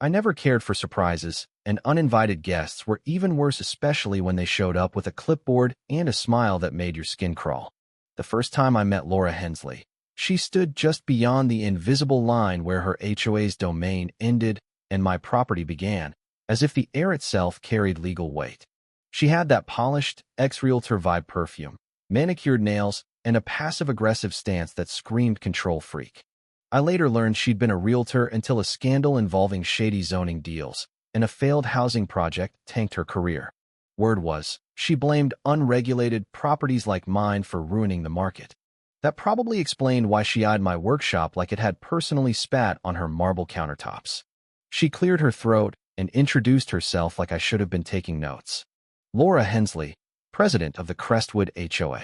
I never cared for surprises, and uninvited guests were even worse, especially when they showed up with a clipboard and a smile that made your skin crawl. The first time I met Laura Hensley, she stood just beyond the invisible line where her HOA's domain ended and my property began, as if the air itself carried legal weight. She had that polished, ex-realtor vibe perfume, manicured nails, and a passive-aggressive stance that screamed control freak. I later learned she'd been a realtor until a scandal involving shady zoning deals and a failed housing project tanked her career. Word was, she blamed unregulated properties like mine for ruining the market. That probably explained why she eyed my workshop like it had personally spat on her marble countertops. She cleared her throat and introduced herself like I should have been taking notes. Laura Hensley, president of the Crestwood HOA.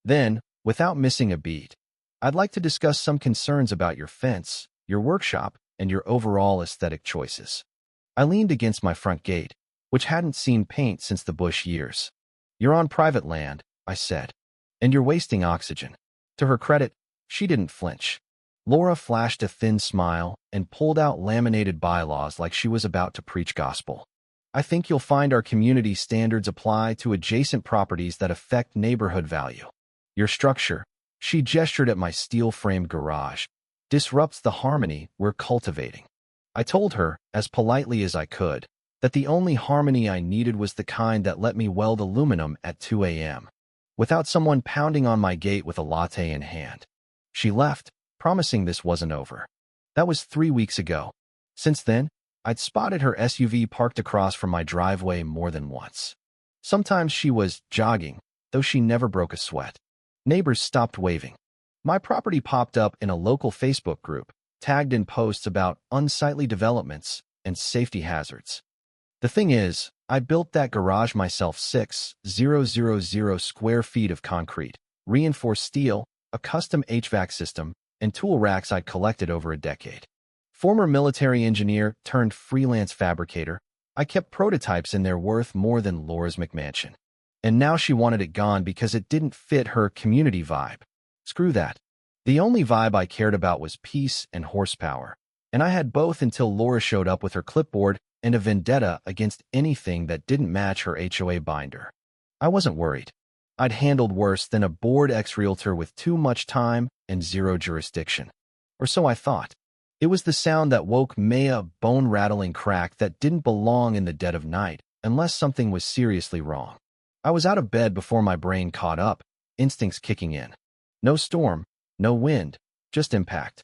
Then, without missing a beat, I'd like to discuss some concerns about your fence, your workshop, and your overall aesthetic choices. I leaned against my front gate, which hadn't seen paint since the Bush years. You're on private land, I said, and you're wasting oxygen. To her credit, she didn't flinch. Laura flashed a thin smile and pulled out laminated bylaws like she was about to preach gospel. I think you'll find our community standards apply to adjacent properties that affect neighborhood value. Your structure, she gestured at my steel-framed garage, disrupts the harmony we're cultivating. I told her, as politely as I could, that the only harmony I needed was the kind that let me weld aluminum at 2 a.m. without someone pounding on my gate with a latte in hand. She left, promising this wasn't over. That was 3 weeks ago. Since then, I'd spotted her SUV parked across from my driveway more than once. Sometimes she was jogging, though she never broke a sweat. Neighbors stopped waving. My property popped up in a local Facebook group, tagged in posts about unsightly developments and safety hazards. The thing is, I built that garage myself, 6,000 square feet of concrete, reinforced steel, a custom HVAC system, and tool racks I'd collected over a decade. Former military engineer turned freelance fabricator, I kept prototypes in there worth more than Laura's McMansion. And now she wanted it gone because it didn't fit her community vibe. Screw that. The only vibe I cared about was peace and horsepower, and I had both until Laura showed up with her clipboard and a vendetta against anything that didn't match her HOA binder. I wasn't worried. I'd handled worse than a bored ex-realtor with too much time and zero jurisdiction. Or so I thought. It was the sound that woke me, a bone-rattling crack that didn't belong in the dead of night unless something was seriously wrong. I was out of bed before my brain caught up, instincts kicking in. No storm, no wind, just impact.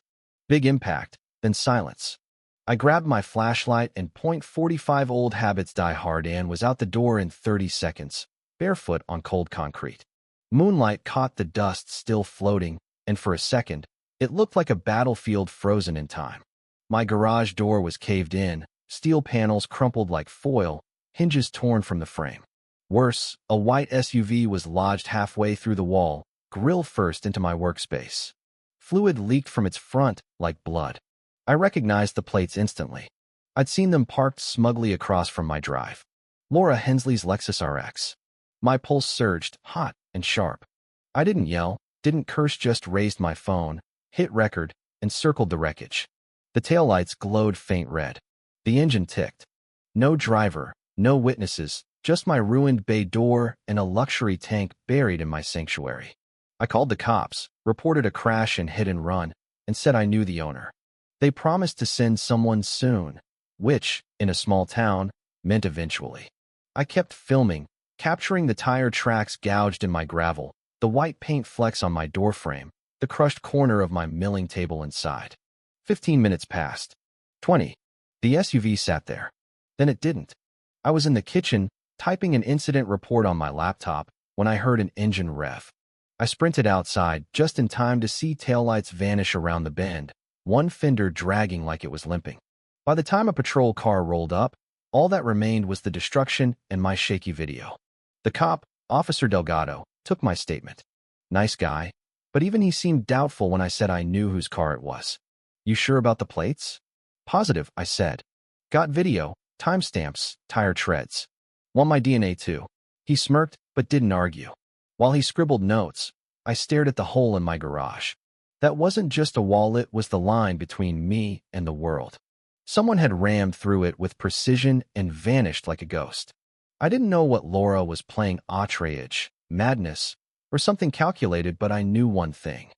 Big impact, then silence. I grabbed my flashlight and .45 old habits die hard and was out the door in 30 seconds, barefoot on cold concrete. Moonlight caught the dust still floating, and for a second, it looked like a battlefield frozen in time. My garage door was caved in, steel panels crumpled like foil, hinges torn from the frame. Worse, a white SUV was lodged halfway through the wall, grill first into my workspace. Fluid leaked from its front like blood. I recognized the plates instantly. I'd seen them parked smugly across from my drive. Laura Hensley's Lexus RX. My pulse surged, hot and sharp. I didn't yell, didn't curse, just raised my phone, hit record, and circled the wreckage. The taillights glowed faint red. The engine ticked. No driver, no witnesses, just my ruined bay door and a luxury tank buried in my sanctuary. I called the cops, reported a crash and hit and run, and said I knew the owner. They promised to send someone soon, which, in a small town, meant eventually. I kept filming, capturing the tire tracks gouged in my gravel, the white paint flecks on my doorframe, the crushed corner of my milling table inside. 15 minutes passed. 20. The SUV sat there. Then it didn't. I was in the kitchen, typing an incident report on my laptop, when I heard an engine rev. I sprinted outside just in time to see taillights vanish around the bend, one fender dragging like it was limping. By the time a patrol car rolled up, all that remained was the destruction and my shaky video. The cop, Officer Delgado, took my statement. Nice guy, but even he seemed doubtful when I said I knew whose car it was. You sure about the plates? Positive, I said. Got video, timestamps, tire treads. Want my DNA too? He smirked, but didn't argue. While he scribbled notes, I stared at the hole in my garage. That wasn't just a wall, it was the line between me and the world. Someone had rammed through it with precision and vanished like a ghost. I didn't know what Laura was playing outrage, madness, or something calculated, but I knew one thing.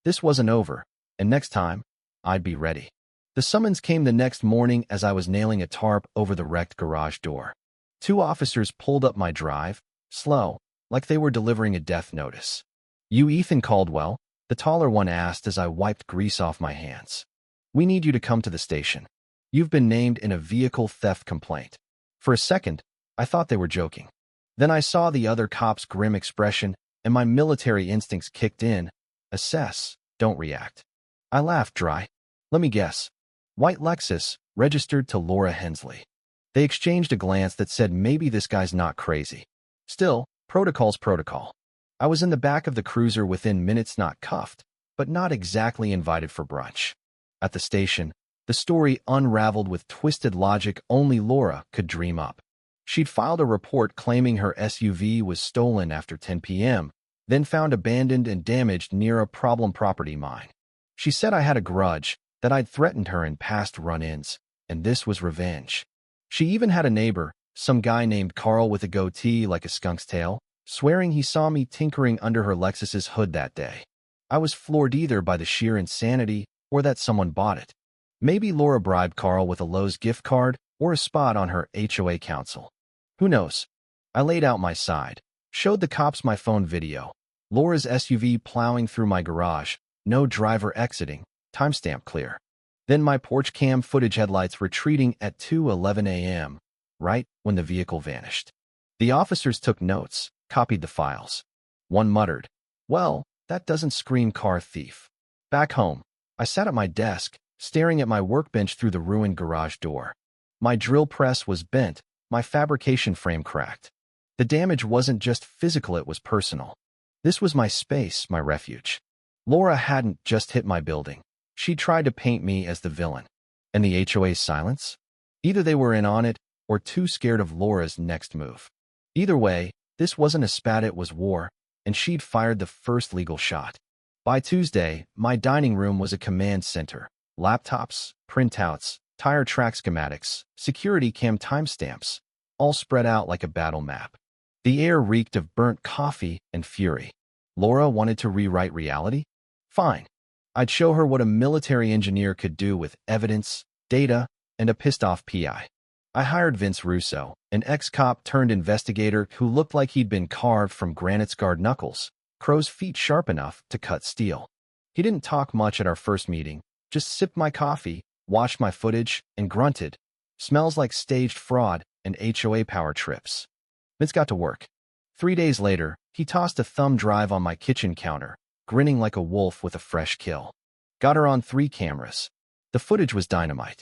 This wasn't over, and next time, I'd be ready. The summons came the next morning as I was nailing a tarp over the wrecked garage door. Two officers pulled up my drive, slow, like they were delivering a death notice. "You Ethan Caldwell?" the taller one asked as I wiped grease off my hands. "We need you to come to the station. You've been named in a vehicle theft complaint." For a second, I thought they were joking. Then I saw the other cop's grim expression, and my military instincts kicked in. Assess, don't react. I laughed dry. "Let me guess. White Lexus, registered to Laura Hensley." They exchanged a glance that said maybe this guy's not crazy. Still, protocol's protocol. I was in the back of the cruiser within minutes, not cuffed, but not exactly invited for brunch. At the station, the story unraveled with twisted logic only Laura could dream up. She'd filed a report claiming her SUV was stolen after 10 p.m., then found abandoned and damaged near a problem property mine. She said I had a grudge, that I'd threatened her in past run-ins, and this was revenge. She even had a neighbor, some guy named Carl with a goatee like a skunk's tail, swearing he saw me tinkering under her Lexus's hood that day. I was floored either by the sheer insanity or that someone bought it. Maybe Laura bribed Carl with a Lowe's gift card or a spot on her HOA council. Who knows? I laid out my side, showed the cops my phone video. Laura's SUV plowing through my garage, no driver exiting, timestamp clear. Then my porch cam footage headlights retreating at 2:11 a.m., right when the vehicle vanished. The officers took notes, copied the files. One muttered, "Well, that doesn't scream car thief." Back home, I sat at my desk, staring at my workbench through the ruined garage door. My drill press was bent, my fabrication frame cracked. The damage wasn't just physical, it was personal. This was my space, my refuge. Laura hadn't just hit my building. She tried to paint me as the villain. And the HOA's silence? Either they were in on it, or too scared of Laura's next move. Either way, this wasn't a spat, it was war, and she'd fired the first legal shot. By Tuesday, my dining room was a command center. Laptops, printouts, tire track schematics, security cam timestamps, all spread out like a battle map. The air reeked of burnt coffee and fury. Laura wanted to rewrite reality? Fine. I'd show her what a military engineer could do with evidence, data, and a pissed-off PI. I hired Vince Russo, an ex-cop turned investigator who looked like he'd been carved from granite-scarred knuckles, crow's feet sharp enough to cut steel. He didn't talk much at our first meeting, just sipped my coffee, watched my footage, and grunted. "Smells like staged fraud and HOA power trips." Vince got to work. 3 days later, he tossed a thumb drive on my kitchen counter, grinning like a wolf with a fresh kill. Got her on 3 cameras. The footage was dynamite.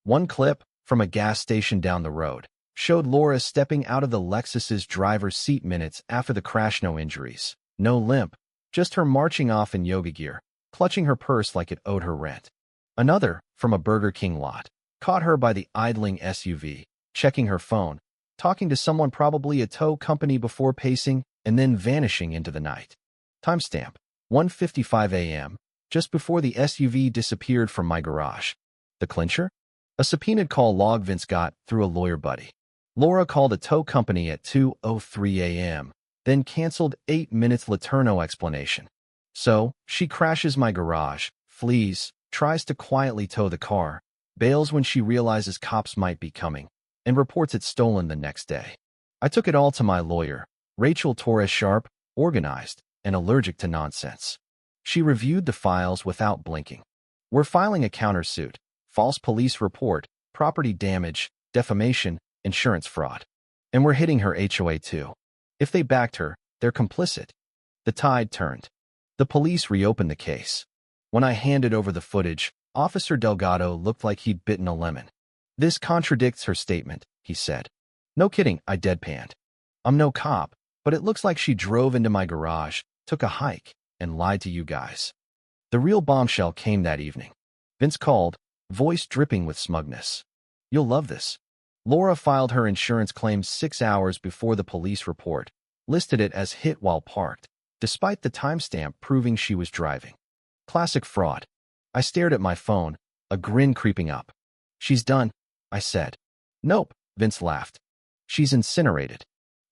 One clip, from a gas station down the road, showed Laura stepping out of the Lexus's driver's seat minutes after the crash. No injuries, no limp, just her marching off in yoga gear, clutching her purse like it owed her rent. Another, from a Burger King lot, caught her by the idling SUV, checking her phone, talking to someone, probably a tow company, before pacing and then vanishing into the night. Timestamp, 1:55 a.m., just before the SUV disappeared from my garage. The clincher? A subpoenaed call log Vince got through a lawyer buddy. Laura called a tow company at 2:03 a.m., then canceled 8 minutes later, no explanation. So, she crashes my garage, flees, tries to quietly tow the car, bails when she realizes cops might be coming, and reports it stolen the next day. I took it all to my lawyer, Rachel Torres Sharp, organized and allergic to nonsense. She reviewed the files without blinking. "We're filing a countersuit, false police report, property damage, defamation, insurance fraud. And we're hitting her HOA too. If they backed her, they're complicit." The tide turned. The police reopened the case. When I handed over the footage, Officer Delgado looked like he'd bitten a lemon. "This contradicts her statement," he said. "No kidding," I deadpanned. "I'm no cop, but it looks like she drove into my garage, took a hike, and lied to you guys." The real bombshell came that evening. Vince called, voice dripping with smugness. "You'll love this." Laura filed her insurance claim 6 hours before the police report, listed it as hit while parked, despite the timestamp proving she was driving. Classic fraud. I stared at my phone, a grin creeping up. She's done, I said. Nope, Vince laughed. She's incinerated.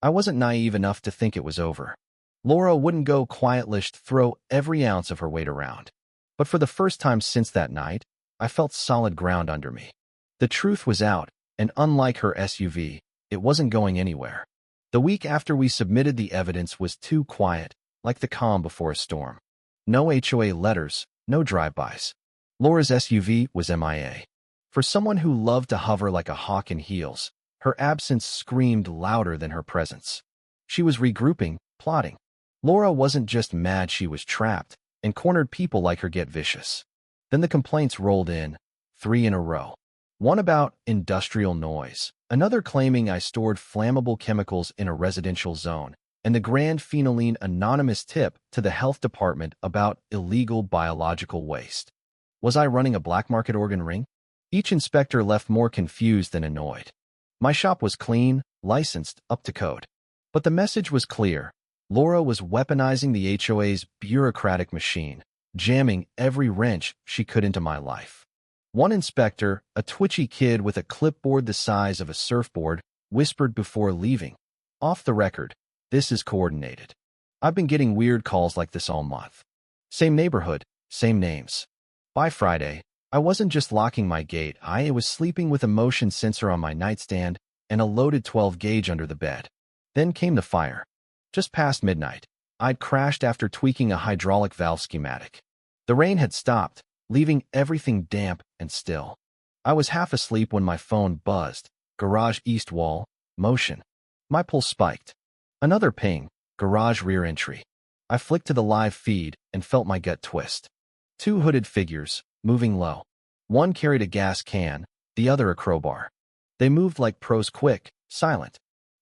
I wasn't naive enough to think it was over. Laura wouldn't go quietlish to throw every ounce of her weight around. But for the first time since that night, I felt solid ground under me. The truth was out, and unlike her SUV, it wasn't going anywhere. The week after we submitted the evidence was too quiet, like the calm before a storm. No HOA letters, no drive-bys. Laura's SUV was MIA. For someone who loved to hover like a hawk in heels, her absence screamed louder than her presence. She was regrouping, plotting. Laura wasn't just mad she was trapped, and cornered people like her get vicious. Then the complaints rolled in, 3 in a row. One about industrial noise, another claiming I stored flammable chemicals in a residential zone, and the Grand Phenyline anonymous tip to the health department about illegal biological waste. Was I running a black market organ ring? Each inspector left more confused than annoyed. My shop was clean, licensed, up to code. But the message was clear. Laura was weaponizing the HOA's bureaucratic machine, jamming every wrench she could into my life. One inspector, a twitchy kid with a clipboard the size of a surfboard, whispered before leaving, "Off the record, this is coordinated. I've been getting weird calls like this all month. Same neighborhood, same names." By Friday, I wasn't just locking my gate, I was sleeping with a motion sensor on my nightstand and a loaded 12-gauge under the bed. Then came the fire. Just past midnight, I'd crashed after tweaking a hydraulic valve schematic. The rain had stopped, leaving everything damp and still. I was half asleep when my phone buzzed. Garage east wall, motion. My pulse spiked. Another ping, garage rear entry. I flicked to the live feed and felt my gut twist. 2 hooded figures, moving low. One carried a gas can, the other a crowbar. They moved like pros, quick, silent.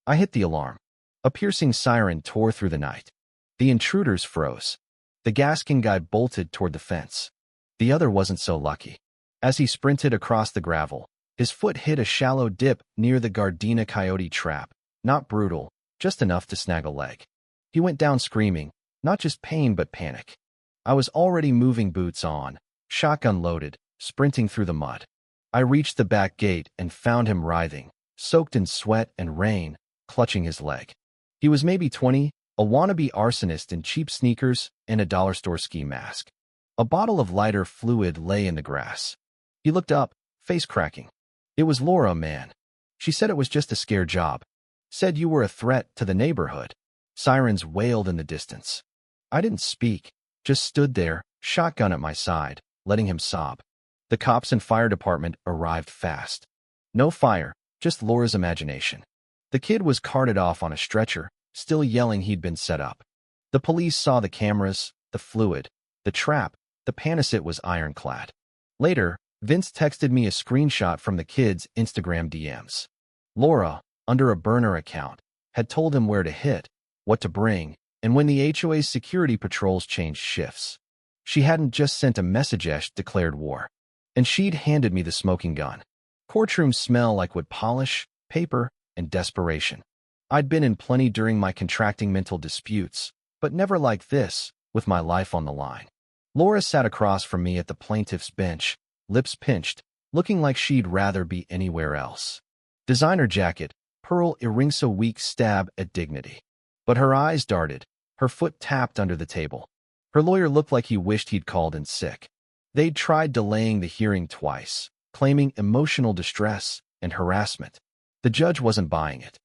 I hit the alarm. A piercing siren tore through the night. The intruders froze. The gas can guy bolted toward the fence. The other wasn't so lucky. As he sprinted across the gravel, his foot hit a shallow dip near the Gardena coyote trap. Not brutal, just enough to snag a leg. He went down screaming, not just pain but panic. I was already moving, boots on, shotgun loaded, sprinting through the mud. I reached the back gate and found him writhing, soaked in sweat and rain, clutching his leg. He was maybe 20, a wannabe arsonist in cheap sneakers and a dollar store ski mask. A bottle of lighter fluid lay in the grass. He looked up, face cracking. It was Laura, man. She said it was just a scare job. Said you were a threat to the neighborhood. Sirens wailed in the distance. I didn't speak, just stood there, shotgun at my side, letting him sob. The cops and fire department arrived fast. No fire, just Laura's imagination. The kid was carted off on a stretcher, still yelling he'd been set up. The police saw the cameras, the fluid, the trap. The Panacit was ironclad. Later, Vince texted me a screenshot from the kid's Instagram DMs. Laura, under a burner account, had told him where to hit, what to bring, and when the HOA's security patrols changed shifts. She hadn't just sent a message, declared war. And she'd handed me the smoking gun. Courtrooms smell like wood polish, paper, and desperation. I'd been in plenty during my contracting mental disputes, but never like this, with my life on the line. Laura sat across from me at the plaintiff's bench, lips pinched, looking like she'd rather be anywhere else. Designer jacket, pearl earrings, so weak stab at dignity. But her eyes darted, her foot tapped under the table. Her lawyer looked like he wished he'd called in sick. They'd tried delaying the hearing twice, claiming emotional distress and harassment. The judge wasn't buying it.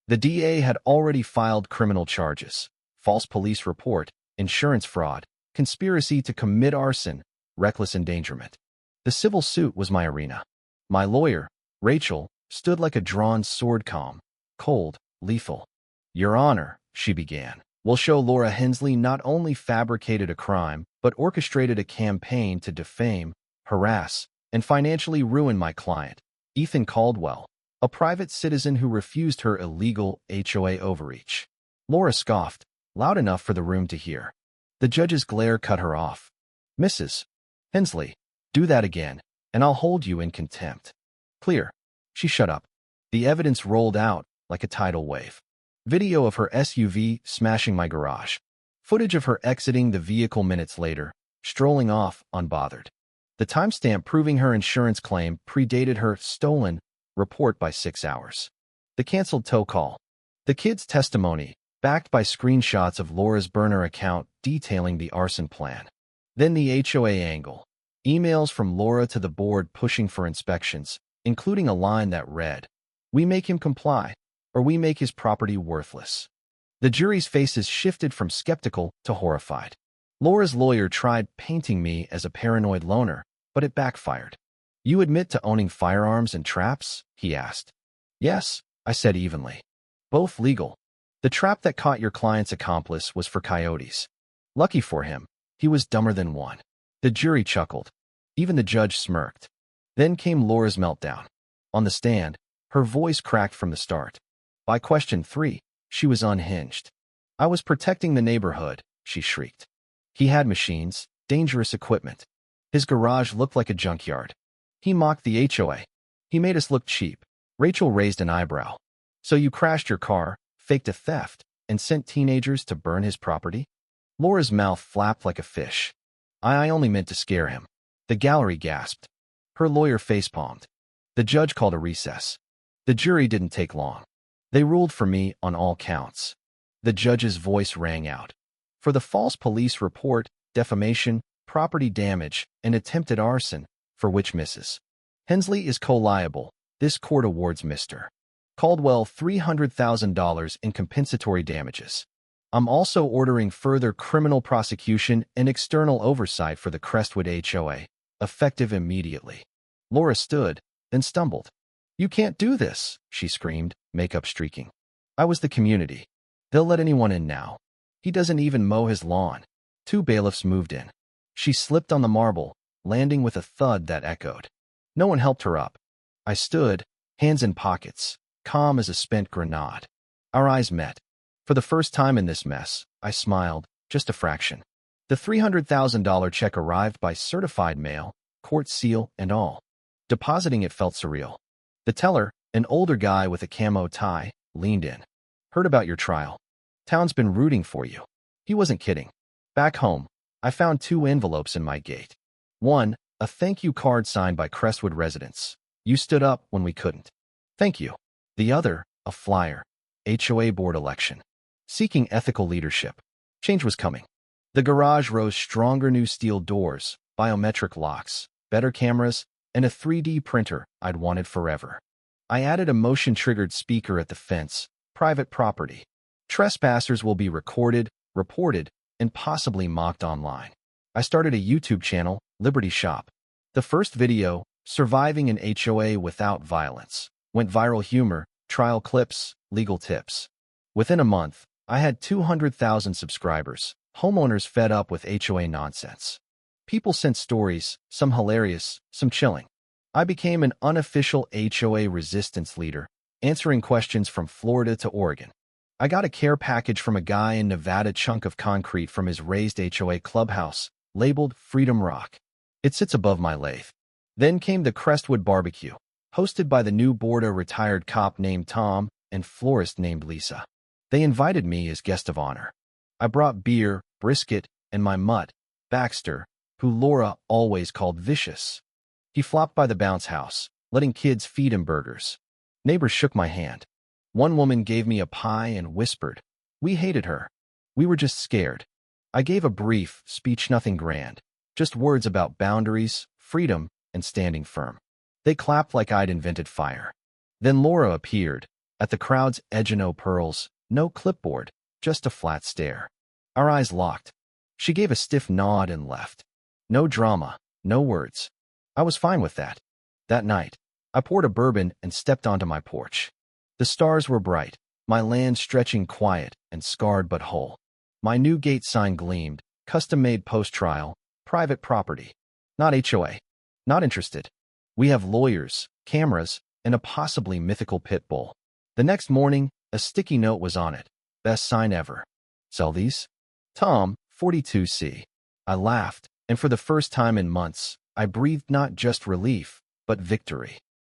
The DA had already filed criminal charges, false police report, insurance fraud, conspiracy to commit arson, reckless endangerment. The civil suit was my arena. My lawyer, Rachel, stood like a drawn sword, calm, cold, lethal. "Your Honor," she began, "will show Laura Hensley not only fabricated a crime, but orchestrated a campaign to defame, harass, and financially ruin my client, Ethan Caldwell, a private citizen who refused her illegal HOA overreach." Laura scoffed, loud enough for the room to hear. The judge's glare cut her off. "Mrs. Hensley, do that again, and I'll hold you in contempt." Clear. She shut up. The evidence rolled out like a tidal wave. Video of her SUV smashing my garage. Footage of her exiting the vehicle minutes later, strolling off unbothered. The timestamp proving her insurance claim predated her stolen report by 6 hours. The canceled tow call. The kid's testimony, backed by screenshots of Laura's burner account detailing the arson plan. Then the HOA angle. Emails from Laura to the board pushing for inspections, including a line that read, "We make him comply, or we make his property worthless." The jury's faces shifted from skeptical to horrified. Laura's lawyer tried painting me as a paranoid loner, but it backfired. "You admit to owning firearms and traps?" he asked. "Yes," I said evenly. "Both legal. The trap that caught your client's accomplice was for coyotes. Lucky for him, he was dumber than one." The jury chuckled. Even the judge smirked. Then came Laura's meltdown. On the stand, her voice cracked from the start. By question 3, she was unhinged. "I was protecting the neighborhood," she shrieked. "He had machines, dangerous equipment. His garage looked like a junkyard. He mocked the HOA. He made us look cheap." Rachel raised an eyebrow. "So you crashed your car, faked a theft, and sent teenagers to burn his property?" Laura's mouth flapped like a fish. I only meant to scare him." The gallery gasped. Her lawyer facepalmed. The judge called a recess. The jury didn't take long. They ruled for me on all counts. The judge's voice rang out. For the false police report, defamation, property damage, and attempted arson, for which Mrs. Hensley is co-liable, this court awards Mr. Caldwell $300,000 in compensatory damages. I'm also ordering further criminal prosecution and external oversight for the Crestwood HOA, effective immediately." Laura stood, then stumbled. "You can't do this," she screamed, makeup streaking. "I was the community. They'll let anyone in now. He doesn't even mow his lawn." 2 bailiffs moved in. She slipped on the marble, landing with a thud that echoed. No one helped her up. I stood, hands in pockets, calm as a spent grenade. Our eyes met. For the first time in this mess, I smiled, just a fraction. The $300,000 check arrived by certified mail, court seal and all. Depositing it felt surreal. The teller, an older guy with a camo tie, leaned in. "Heard about your trial. Town's been rooting for you." He wasn't kidding. Back home, I found 2 envelopes in my gate. One, a thank you card signed by Crestwood residents. "You stood up when we couldn't. Thank you." The other, a flyer. HOA board election. Seeking ethical leadership. Change was coming. The garage rose stronger, new steel doors, biometric locks, better cameras, and a 3D printer I'd wanted forever. I added a motion-triggered speaker at the fence, private property. Trespassers will be recorded, reported, and possibly mocked online. I started a YouTube channel, Liberty Shop. The first video, Surviving an HOA Without Violence, went viral. Humor, trial clips, legal tips. Within a month, I had 200,000 subscribers, homeowners fed up with HOA nonsense. People sent stories, some hilarious, some chilling. I became an unofficial HOA resistance leader, answering questions from Florida to Oregon. I got a care package from a guy in Nevada, chunk of concrete from his raised HOA clubhouse, labeled Freedom Rock. It sits above my lathe. Then came the Crestwood barbecue, hosted by the new board, a retired cop named Tom and florist named Lisa. They invited me as guest of honor. I brought beer, brisket, and my mutt, Baxter, who Laura always called vicious. He flopped by the bounce house, letting kids feed him burgers. Neighbors shook my hand. One woman gave me a pie and whispered, "We hated her. We were just scared." I gave a brief speech, nothing grand, just words about boundaries, freedom, and standing firm. They clapped like I'd invented fire. Then Laura appeared, at the crowd's edge, no pearls, no clipboard, just a flat stare. Our eyes locked. She gave a stiff nod and left. No drama, no words. I was fine with that. That night, I poured a bourbon and stepped onto my porch. The stars were bright, my land stretching quiet and scarred but whole. My new gate sign gleamed, custom-made post-trial, private property. Not HOA. Not interested. We have lawyers, cameras, and a possibly mythical pit bull. The next morning, a sticky note was on it. Best sign ever. Sell these? Tom, 42C. I laughed, and for the first time in months, I breathed not just relief, but victory.